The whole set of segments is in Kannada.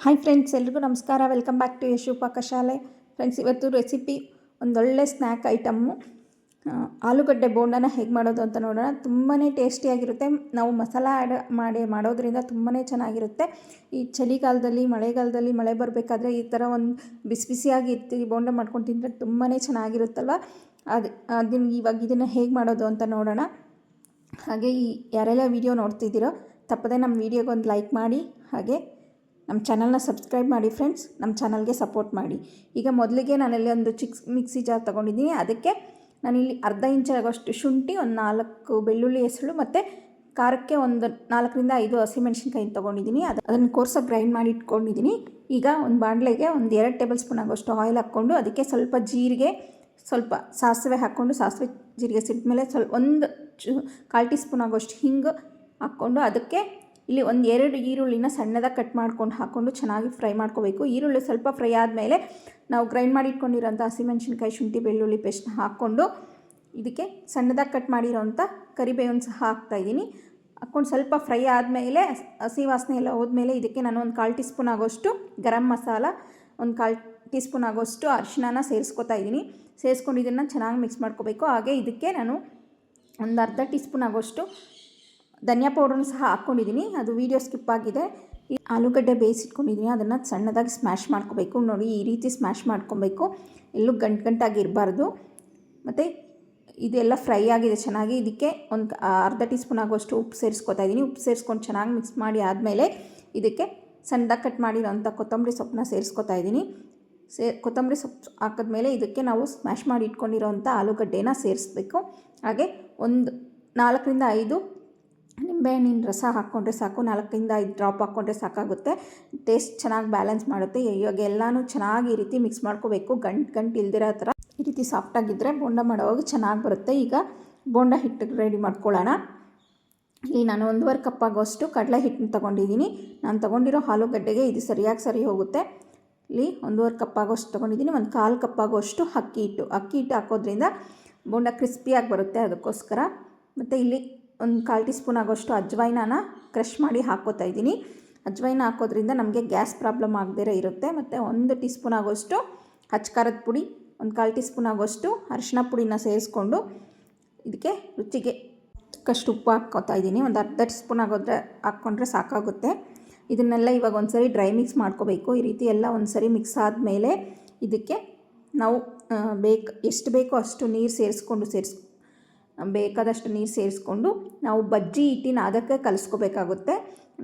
ಹಾಯ್ ಫ್ರೆಂಡ್ಸ್, ಎಲ್ರಿಗೂ ನಮಸ್ಕಾರ. Welcome back to Yashu Pakashale. Friends, ಇವತ್ತು ರೆಸಿಪಿ ಒಂದೊಳ್ಳೆ ಸ್ನ್ಯಾಕ್ ಐಟಮ್ಮು ಆಲೂಗಡ್ಡೆ ಬೋಂಡನ ಹೇಗೆ ಮಾಡೋದು ಅಂತ ನೋಡೋಣ. ತುಂಬಾ ಟೇಸ್ಟಿಯಾಗಿರುತ್ತೆ. ನಾವು ಮಸಾಲ ಆ್ಯಡ್ ಮಾಡೋದ್ರಿಂದ ತುಂಬಾ ಚೆನ್ನಾಗಿರುತ್ತೆ. ಈ ಚಳಿಗಾಲದಲ್ಲಿ, ಮಳೆಗಾಲದಲ್ಲಿ ಮಳೆ ಬರಬೇಕಾದ್ರೆ ಈ ಥರ ಒಂದು ಬಿಸಿ ಬಿಸಿಯಾಗಿ ಇರ್ತೀವಿ ಬೋಂಡ ಮಾಡ್ಕೊಂಡು ತಿಂದರೆ ತುಂಬಾ ಚೆನ್ನಾಗಿರುತ್ತಲ್ವ. ಇವಾಗ ಇದನ್ನು ಹೇಗೆ ಮಾಡೋದು ಅಂತ ನೋಡೋಣ. ಹಾಗೆ ಯಾರೆಲ್ಲ ವೀಡಿಯೋ ನೋಡ್ತಿದ್ದೀರೋ ತಪ್ಪದೆ ನಮ್ಮ ವೀಡಿಯೋಗೆ ಒಂದು ಲೈಕ್ ಮಾಡಿ, ಹಾಗೆ ನಮ್ಮ ಚಾನಲ್ನ ಸಬ್ಸ್ಕ್ರೈಬ್ ಮಾಡಿ ಫ್ರೆಂಡ್ಸ್. ನಮ್ಮ ಚಾನಲ್ಗೆ ಸಪೋರ್ಟ್ ಮಾಡಿ. ಈಗ ಮೊದಲಿಗೆ ನಾನಲ್ಲಿ ಒಂದು ಚಿಕ್ಕ ಮಿಕ್ಸಿ ಜಾರ್ ತೊಗೊಂಡಿದ್ದೀನಿ. ಅದಕ್ಕೆ ನಾನಿಲ್ಲಿ ಅರ್ಧ ಇಂಚಾಗೋಷ್ಟು ಶುಂಠಿ, ಒಂದು 4 ಬೆಳ್ಳುಳ್ಳಿ ಹೆಸರು ಮತ್ತು ಖಾರಕ್ಕೆ ಒಂದು 4 ರಿಂದ 5 ಹಸಿಮೆಣ್ಸಿನ್ಕಾಯಿ ತೊಗೊಂಡಿದ್ದೀನಿ. ಅದನ್ನು ಕೋರ್ಸಾಗಿ ಗ್ರೈಂಡ್ ಮಾಡಿ ಇಟ್ಕೊಂಡಿದ್ದೀನಿ. ಈಗ ಒಂದು ಬಾಣಲೆಗೆ ಒಂದು 2 ಟೇಬಲ್ ಸ್ಪೂನ್ ಆಗೋಷ್ಟು ಆಯಿಲ್ ಹಾಕ್ಕೊಂಡು ಅದಕ್ಕೆ ಸ್ವಲ್ಪ ಜೀರಿಗೆ, ಸ್ವಲ್ಪ ಸಾಸಿವೆ ಹಾಕ್ಕೊಂಡು, ಸಾಸಿವೆ ಜೀರಿಗೆ ಸಿಟ್ಟ ಮೇಲೆ ಕಾಲು ಟೀ ಸ್ಪೂನ್ ಆಗೋಷ್ಟು ಹಿಂಗೆ ಹಾಕ್ಕೊಂಡು, ಅದಕ್ಕೆ ಇಲ್ಲಿ ಒಂದು 2 ಈರುಳ್ಳಿನ ಸಣ್ಣದಾಗಿ ಕಟ್ ಮಾಡ್ಕೊಂಡು ಹಾಕ್ಕೊಂಡು ಚೆನ್ನಾಗಿ ಫ್ರೈ ಮಾಡ್ಕೋಬೇಕು. ಈರುಳ್ಳಿ ಸ್ವಲ್ಪ ಫ್ರೈ ಆದಮೇಲೆ ನಾವು ಗ್ರೈಂಡ್ ಮಾಡಿ ಇಟ್ಕೊಂಡಿರೋಂಥ ಹಸಿಮೆಣ್ಸಿನ್ಕಾಯಿ, ಶುಂಠಿ, ಬೆಳ್ಳುಳ್ಳಿ ಪೇಸ್ಟ್ನ ಹಾಕ್ಕೊಂಡು ಇದಕ್ಕೆ ಸಣ್ಣದಾಗಿ ಕಟ್ ಮಾಡಿರೋಂಥ ಕರಿಬೇವನ್ನು ಸಹ ಹಾಕ್ತಾಯಿದ್ದೀನಿ. ಹಾಕ್ಕೊಂಡು ಸ್ವಲ್ಪ ಫ್ರೈ ಆದಮೇಲೆ, ಹಸಿ ವಾಸನೆ ಎಲ್ಲ ಹೋದ್ಮೇಲೆ ಇದಕ್ಕೆ ನಾನು ಒಂದು ಕಾಲು ಟೀ ಸ್ಪೂನ್ ಆಗೋಷ್ಟು ಗರಂ ಮಸಾಲ, ಒಂದು ಕಾಲು ಟೀ ಸ್ಪೂನ್ ಆಗೋಷ್ಟು ಅರಿಶಿನ ಸೇರಿಸ್ಕೊತಾ ಇದ್ದೀನಿ. ಸೇರಿಸ್ಕೊಂಡು ಇದನ್ನು ಚೆನ್ನಾಗಿ ಮಿಕ್ಸ್ ಮಾಡ್ಕೋಬೇಕು. ಹಾಗೆ ಇದಕ್ಕೆ ನಾನು ಒಂದು ಅರ್ಧ ಟೀ ಸ್ಪೂನ್ ಆಗೋಷ್ಟು ಧನಿಯಾ ಪೌಡ್ರನ್ನು ಸಹ ಹಾಕ್ಕೊಂಡಿದ್ದೀನಿ. ಅದು ವೀಡಿಯೋ ಸ್ಕಿಪ್ ಆಗಿದೆ. ಈ ಆಲೂಗಡ್ಡೆ ಬೇಯಿಸಿಟ್ಕೊಂಡಿದ್ದೀನಿ, ಅದನ್ನು ಸಣ್ಣದಾಗಿ ಸ್ಮ್ಯಾಶ್ ಮಾಡ್ಕೋಬೇಕು. ನೋಡಿ, ಈ ರೀತಿ ಸ್ಮ್ಯಾಶ್ ಮಾಡ್ಕೊಬೇಕು. ಎಲ್ಲೂ ಗಂಟಾಗಿ ಇರಬಾರ್ದು. ಮತ್ತು ಇದೆಲ್ಲ ಫ್ರೈ ಆಗಿದೆ ಚೆನ್ನಾಗಿ. ಇದಕ್ಕೆ ಒಂದು ಅರ್ಧ ಟೀ ಸ್ಪೂನ್ ಆಗೋಷ್ಟು ಉಪ್ಪು ಸೇರಿಸ್ಕೊತಾ ಇದ್ದೀನಿ. ಉಪ್ಪು ಸೇರಿಸ್ಕೊಂಡು ಚೆನ್ನಾಗಿ ಮಿಕ್ಸ್ ಮಾಡಿ ಆದಮೇಲೆ ಇದಕ್ಕೆ ಸಣ್ಣದಾಗಿ ಕಟ್ ಮಾಡಿರೋಂಥ ಕೊತ್ತಂಬರಿ ಸೊಪ್ಪನ್ನ ಸೇರಿಸ್ಕೊತಾ ಇದ್ದೀನಿ. ಕೊತ್ತಂಬರಿ ಸೊಪ್ಪು ಹಾಕಿದ್ಮೇಲೆ ಇದಕ್ಕೆ ನಾವು ಸ್ಮ್ಯಾಶ್ ಮಾಡಿ ಇಟ್ಕೊಂಡಿರೋಂಥ ಆಲೂಗಡ್ಡೆನ ಸೇರಿಸ್ಬೇಕು. ಹಾಗೆ ಒಂದು 4 ರಿಂದ 5 ನಿಂಬೆಹಣ್ಣಿನ ರಸ ಹಾಕ್ಕೊಂಡ್ರೆ ಸಾಕು. 4 ರಿಂದ 5 ಡ್ರಾಪ್ ಹಾಕ್ಕೊಂಡ್ರೆ ಸಾಕಾಗುತ್ತೆ. ಟೇಸ್ಟ್ ಚೆನ್ನಾಗಿ ಬ್ಯಾಲೆನ್ಸ್ ಮಾಡುತ್ತೆ. ಇವಾಗ ಎಲ್ಲನೂ ಚೆನ್ನಾಗಿ ಈ ರೀತಿ ಮಿಕ್ಸ್ ಮಾಡ್ಕೋಬೇಕು. ಗಂಟು ಇಲ್ದಿರೋ ಥರ ಈ ರೀತಿ ಸಾಫ್ಟಾಗಿದ್ದರೆ ಬೋಂಡ ಮಾಡೋವಾಗ ಚೆನ್ನಾಗಿ ಬರುತ್ತೆ. ಈಗ ಬೋಂಡ ಹಿಟ್ಟಿಗೆ ರೆಡಿ ಮಾಡ್ಕೊಳ್ಳೋಣ. ಇಲ್ಲಿ ನಾನು 1.5 ಕಪ್ ಆಗೋಷ್ಟು ಕಡಲೆ ಹಿಟ್ಟನ್ನು ತೊಗೊಂಡಿದ್ದೀನಿ. ನಾನು ತೊಗೊಂಡಿರೋ ಆಲೂಗಡ್ಡೆಗೆ ಇದು ಸರಿ ಹೋಗುತ್ತೆ. ಇಲ್ಲಿ 1.5 ಕಪ್ ಆಗೋಷ್ಟು ತೊಗೊಂಡಿದ್ದೀನಿ. ಒಂದು 1/4 ಕಪ್ ಆಗೋಷ್ಟು ಅಕ್ಕಿ ಹಿಟ್ಟು ಹಾಕೋದ್ರಿಂದ ಬೋಂಡ ಕ್ರಿಸ್ಪಿಯಾಗಿ ಬರುತ್ತೆ, ಅದಕ್ಕೋಸ್ಕರ. ಮತ್ತು ಇಲ್ಲಿ ಒಂದು 1/4 ಟೀ ಸ್ಪೂನ್ ಆಗೋಷ್ಟು ಅಜ್ವೈನನ ಕ್ರಷ್ ಮಾಡಿ ಹಾಕ್ಕೋತಾ ಇದ್ದೀನಿ. ಅಜ್ವೈನ ಹಾಕೋದ್ರಿಂದ ನಮಗೆ ಗ್ಯಾಸ್ ಪ್ರಾಬ್ಲಮ್ ಆಗದೇ ಇರುತ್ತೆ. ಮತ್ತು 1 ಟೀ ಸ್ಪೂನ್ ಆಗೋಷ್ಟು ಖಾರದ ಪುಡಿ, ಒಂದು 1/4 ಟೀ ಸ್ಪೂನ್ ಆಗೋಷ್ಟು ಅರಿಶಿನ ಪುಡಿನ ಸೇರಿಸ್ಕೊಂಡು ಇದಕ್ಕೆ ರುಚಿಗೆ ತಕ್ಕಷ್ಟು ಉಪ್ಪು ಹಾಕ್ಕೋತಾ ಇದ್ದೀನಿ. ಒಂದು ಅರ್ಧ ಟೀ ಸ್ಪೂನ್ ಹಾಕ್ಕೊಂಡ್ರೆ ಸಾಕಾಗುತ್ತೆ. ಇದನ್ನೆಲ್ಲ ಇವಾಗ ಒಂದು ಸರಿ ಡ್ರೈ ಮಿಕ್ಸ್ ಮಾಡ್ಕೋಬೇಕು. ಈ ರೀತಿ ಎಲ್ಲ ಒಂದು ಸರಿ ಮಿಕ್ಸ್ ಆದಮೇಲೆ ಇದಕ್ಕೆ ನಾವು ಎಷ್ಟು ಬೇಕೋ ಅಷ್ಟು ನೀರು ಬೇಕಾದಷ್ಟು ನೀರು ಸೇರಿಸ್ಕೊಂಡು ನಾವು ಬಜ್ಜಿ ಹಿಟ್ಟಿನ ಅದಕ್ಕೆ ಕಲಿಸ್ಕೋಬೇಕಾಗುತ್ತೆ.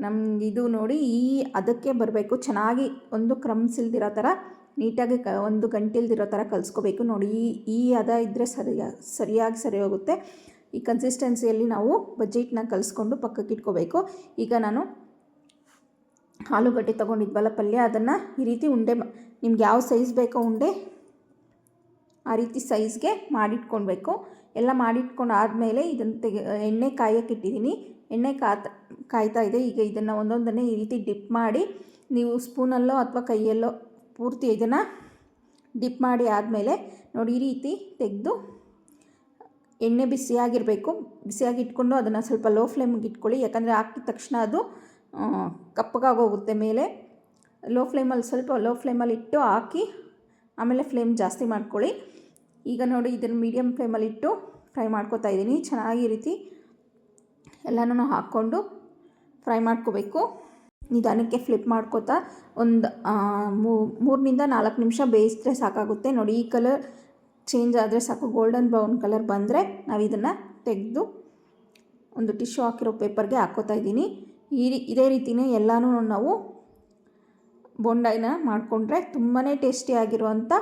ನಮ್ಗೆ ಇದು ನೋಡಿ, ಅದಕ್ಕೆ ಬರಬೇಕು. ಚೆನ್ನಾಗಿ ಒಂದು ಕ್ರಮ್ಸ್ ಇಲ್ದಿರೋ ಥರ ನೀಟಾಗಿ ಒಂದು ಗಂಟಿಲ್ದಿರೋ ಥರ ಕಲಿಸ್ಕೋಬೇಕು. ನೋಡಿ, ಈ ಹದ ಇದ್ದರೆ ಸರಿಯಾಗಿ ಹೋಗುತ್ತೆ. ಈ ಕನ್ಸಿಸ್ಟೆನ್ಸಿಯಲ್ಲಿ ನಾವು ಬಜ್ಜಿ ಹಿಟ್ಟನ್ನ ಕಲಿಸ್ಕೊಂಡು ಪಕ್ಕಕ್ಕೆ ಇಟ್ಕೋಬೇಕು. ಈಗ ನಾನು ಆಲೂಗಡ್ಡೆ ತೊಗೊಂಡಿದ್ವಲ್ಲ ಪಲ್ಯ, ಅದನ್ನು ಈ ರೀತಿ ಉಂಡೆ, ನಿಮ್ಗೆ ಯಾವ ಸೈಜ್ ಬೇಕೋ ಉಂಡೆ ಆ ರೀತಿ ಸೈಜ್ಗೆ ಮಾಡಿಟ್ಕೊಳ್ಬೇಕು. ಎಲ್ಲ ಮಾಡಿಟ್ಕೊಂಡು ಆದಮೇಲೆ ಇದನ್ನು ಎಣ್ಣೆ ಕಾಯಕ್ಕಿಟ್ಟಿದ್ದೀನಿ. ಎಣ್ಣೆ ಕಾಯ್ತಾ ಇದೆ. ಈಗ ಇದನ್ನು ಒಂದೊಂದನ್ನೇ ಈ ರೀತಿ ಡಿಪ್ ಮಾಡಿ, ನೀವು ಸ್ಪೂನಲ್ಲೋ ಅಥವಾ ಕೈಯಲ್ಲೋ ಪೂರ್ತಿ ಇದನ್ನು ಡಿಪ್ ಮಾಡಿ ಆದಮೇಲೆ ನೋಡಿ, ಈ ರೀತಿ ತೆಗೆದು ಎಣ್ಣೆ ಬಿಸಿಯಾಗಿರಬೇಕು. ಬಿಸಿಯಾಗಿ ಇಟ್ಕೊಂಡು ಅದನ್ನು ಸ್ವಲ್ಪ ಲೋ ಫ್ಲೇಮ್ಗೆ ಇಟ್ಕೊಳ್ಳಿ. ಯಾಕಂದರೆ ಹಾಕಿದ ತಕ್ಷಣ ಅದು ಕಪ್ಪಗಾಗೋಗುತ್ತೆ ಮೇಲೆ. ಲೋ ಫ್ಲೇಮಲ್ಲಿ ಇಟ್ಟು ಹಾಕಿ ಆಮೇಲೆ ಫ್ಲೇಮ್ ಜಾಸ್ತಿ ಮಾಡ್ಕೊಳ್ಳಿ. ಈಗ ನೋಡಿ, ಇದನ್ನು ಮೀಡಿಯಮ್ ಫ್ಲೇಮಲ್ಲಿ ಇಟ್ಟು ಫ್ರೈ ಮಾಡ್ಕೋತಾ ಇದ್ದೀನಿ. ಚೆನ್ನಾಗಿ ಈ ರೀತಿ ಎಲ್ಲನೂ ಹಾಕ್ಕೊಂಡು ಫ್ರೈ ಮಾಡ್ಕೋಬೇಕು. ನಿಧಾನಕ್ಕೆ ಫ್ಲಿಪ್ ಮಾಡ್ಕೋತಾ ಒಂದು 3 ರಿಂದ 4 ನಿಮಿಷ ಬೇಯಿಸಿದ್ರೆ ಸಾಕಾಗುತ್ತೆ. ನೋಡಿ, ಈ ಕಲರ್ ಚೇಂಜ್ ಆದರೆ ಸಾಕು. ಗೋಲ್ಡನ್ ಬ್ರೌನ್ ಕಲರ್ ಬಂದರೆ ನಾವು ಇದನ್ನು ತೆಗೆದು ಒಂದು ಟಿಶ್ಯೂ ಹಾಕಿರೋ ಪೇಪರ್ಗೆ ಹಾಕ್ಕೋತಾ ಇದ್ದೀನಿ. ಇದೇ ರೀತಿಯೇ ಎಲ್ಲನೂ ನಾವು ಬೋಂಡನ ಮಾಡಿಕೊಂಡ್ರೆ ತುಂಬಾ ಟೇಸ್ಟಿಯಾಗಿರುವಂಥ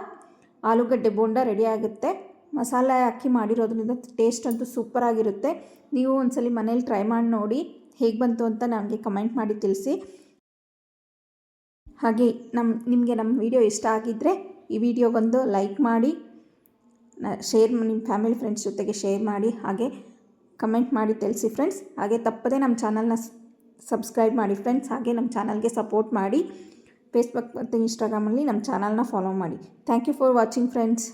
ಆಲೂಗಡ್ಡೆ ಬೋಂಡ ರೆಡಿ ಆಗುತ್ತೆ. ಮಸಾಲೆ ಹಾಕಿ ಮಾಡಿರೋದ್ರಿಂದ ಟೇಸ್ಟ್ ಅಂತೂ ಸೂಪರಾಗಿರುತ್ತೆ. ನೀವು ಒಂದ್ಸಲಿ ಮನೇಲಿ ಟ್ರೈ ಮಾಡಿ ನೋಡಿ, ಹೇಗೆ ಬಂತು ಅಂತ ನನಗೆ ಕಮೆಂಟ್ ಮಾಡಿ ತಿಳಿಸಿ. ಹಾಗೆ ನಿಮಗೆ ನಮ್ಮ ವಿಡಿಯೋ ಇಷ್ಟ ಆಗಿದ್ದರೆ ಈ ವಿಡಿಯೋಗೊಂದು ಲೈಕ್ ಮಾಡಿ, ನಿಮ್ಮ ಫ್ಯಾಮಿಲಿ ಫ್ರೆಂಡ್ಸ್ ಜೊತೆಗೆ ಶೇರ್ ಮಾಡಿ, ಹಾಗೆ ಕಮೆಂಟ್ ಮಾಡಿ ತಿಳಿಸಿ ಫ್ರೆಂಡ್ಸ್. ಹಾಗೆ ತಪ್ಪದೆ ನಮ್ಮ ಚಾನಲ್ನ ಸಬ್ಸ್ಕ್ರೈಬ್ ಮಾಡಿ ಫ್ರೆಂಡ್ಸ್. ಹಾಗೆ ನಮ್ಮ ಚಾನಲ್ಗೆ ಸಪೋರ್ಟ್ ಮಾಡಿ. ಫೇಸ್ಬುಕ್ ಮತ್ತು ಇನ್ಸ್ಟಾಗ್ರಾಮಲ್ಲಿ ನಮ್ಮ ಚಾನಲ್ನ ಫಾಲೋ ಮಾಡಿ. Thank you for watching friends.